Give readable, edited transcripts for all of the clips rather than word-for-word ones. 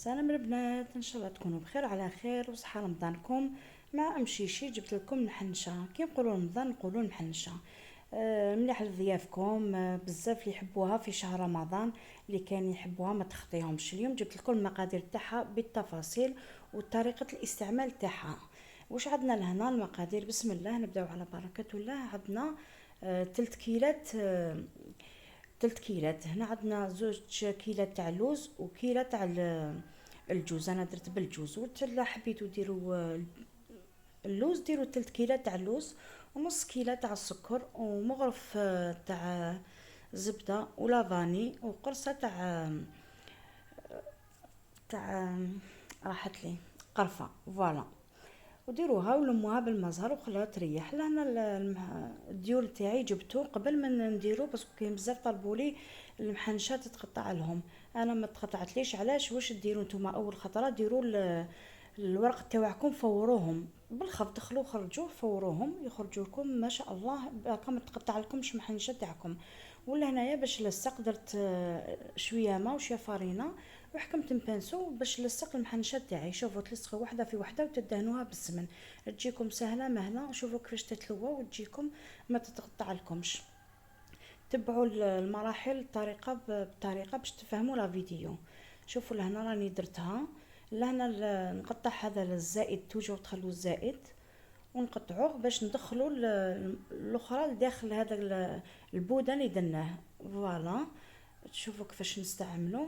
سلام البنات، ان شاء الله تكونوا بخير على خير وصحه رمضانكم. مع مشيشي جبت لكم المحنشه، كي نقولوا رمضان نقولوا المحنشه. مليح لضيافكم، بزاف اللي يحبوها في شهر رمضان. اللي كان يحبوها ما تخطيهمش. اليوم جبت لكم المقادير تاعها بالتفاصيل وطريقه الاستعمال تاعها. واش عندنا لهنا المقادير؟ بسم الله، نبداو على بركه الله. عندنا 3 كيلات، 3 كيلات. هنا عندنا 2 كيلات تاع اللوز وكيلة تاع الجوز. انا درت بالجوز، ولا حبيتو ديروا اللوز ديروا 3 كيلات تاع اللوز، ونص كيلة تاع السكر، ومغرف تاع زبدة ولا فاني، وقرصة تاع راحت لي قرفة. فوالا، وديروها ولموها بالمزهر وخلوها تريح. لهنا الديول تاعي جبته قبل ما نديرو، بس كاين بزاف طلبولي المحنشات تتقطع لهم. انا ما تقطعتليش. علاش؟ واش ديروا نتوما اول خطره؟ ديروا الورق تاعكم، فوروهم بالخف، دخلوا خرجوا فوروهم يخرجوا لكم ما شاء الله، راكم تقطع لكمش محنشه تاعكم. ولا هنايا باش لصق درت شويه ما وشويه فارينه، وحكمت نبانسو باش لصق المحنشه تاعي. شوفوا تلصقوا واحده في واحده وتدهنوها بالسمن، تجيكم سهله مهله. شوفوا كيفاش تتلوى وتجيكم ما تتقطع لكمش. تبعوا المراحل الطريقه بطريقه باش تفهموا لا فيديو. شوفوا لهنا راني درتها. لهنا نقطع هذا الزائد، توجور تخلوا الزائد ونقطعوه باش ندخلوا الاخرى لداخل هذا البودة اللي درناه. فوالا، تشوفوا كيفاش نستعملوا،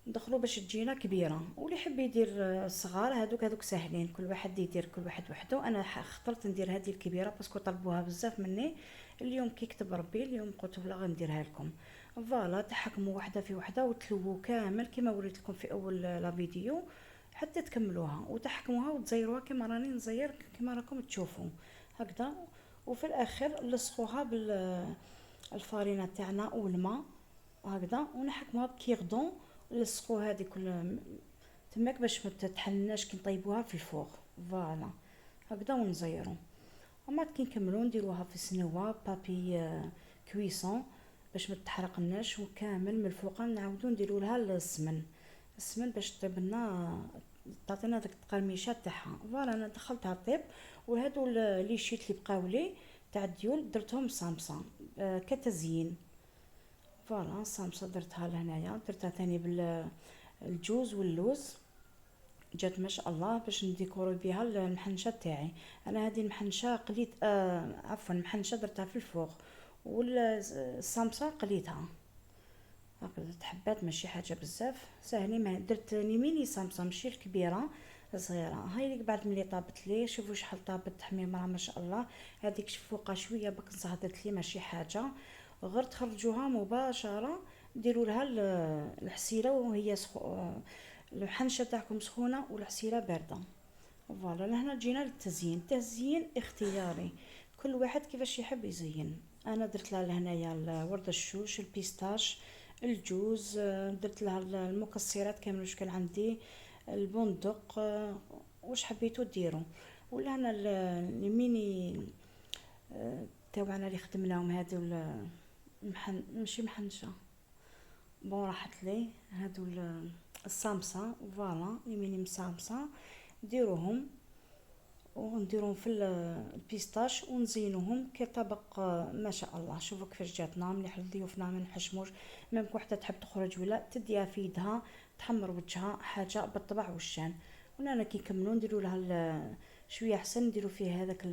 ندخلوا باش تجينا كبيره. واللي يحب يدير صغار، هذوك ساهلين، كل واحد يدير كل واحد وحده. انا اخترت ندير هذه الكبيره باسكو طلبوها بزاف مني. اليوم كي كتب ربي، اليوم قلت لا غنديرها لكم. فوالا، تحكموا واحده في واحده وتلووا كامل كما وريت لكم في اول لا فيديو حتى تكملوها، وتحكموها وتزيروها كما راني نزير، كما راكم تشوفوا هكذا. وفي الاخر لصقوها بالفارينه تاعنا والماء هكذا، ونحكموها بكيغدون. لصقوا هذه كل تماك باش ما تتحلناش كي نطيبوها في الفوغ. فوالا هكذا ونزيرو. وما كي نكملو نديروها في سنوه بابي كويسون باش ما تحرقناش، وكامل من الفوق نعاودو نديرو لها السمن باش طيب لنا، تعطينا داك التقرميشات تاعها. فوالا، انا دخلتها طيب. وهادو لي شيت اللي بقاو لي تاع الديول درتهم صامصه كتزيين. فوالا، صامصه درتها لهنايا، درتها ثاني بالجوز واللوز، جات ما شاء الله باش نديكوري بها المحنشه تاعي. انا هذه المحنشه قليت، عفوا المحنشه درتها في الفوق، والصامصه قليتها هكذا حبات، ماشي حاجه بزاف ساهلين. ما درت ميني صامصه ماشي الكبيره، صغيره. هاي اللي بعد ملي طابت لي، شوفوا شحال طابت حميمه ما شاء الله. هذيك فوقها شويه بك زهدت لي، ماشي حاجه. غير تخرجوها مباشره، ديروا لها الحسيله وهي الحنشه تاعكم سخونه والحسيله بارده. فوالا، لهنا جينا للتزيين. التزيين اختياري، كل واحد كيفاش يحب يزين. انا درت لها لهنايا ورد الشوش، البيستاش، الجوز، درت لها المكسرات كامل واش كان عندي، البندق، واش حبيتو ديروا. ولا انا الميني تاعنا اللي خدمناهم هادو ماشي محنشه، بون راحت لي هادو الصامصه. فوالا، يميني مصامصه نديروهم، ونديروهم في البيستاش ونزينوهم كطبق. ما شاء الله، شوفوا كيفاش جاتنا مليح لضيوفنا، ما نحشموش. ممكن وحده تحب تخرج ولا تديها في يدها تحمر وجهها، حاجه بالطبع والشان. وانا كي نكملوا نديروا لها شويه احسن، نديروا فيه هذاك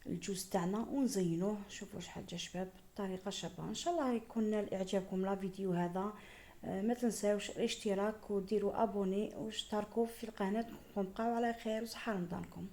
الجوز تاعنا ونزينوه. شوفوا شحال جا شباب، طريقه شابه. ان شاء الله يكون اعجابكم لا فيديو هذا. ما تنساوش الاشتراك وديروا ابوني واشتركوا في القناه. بقاو على خير وصحه رمضانكم.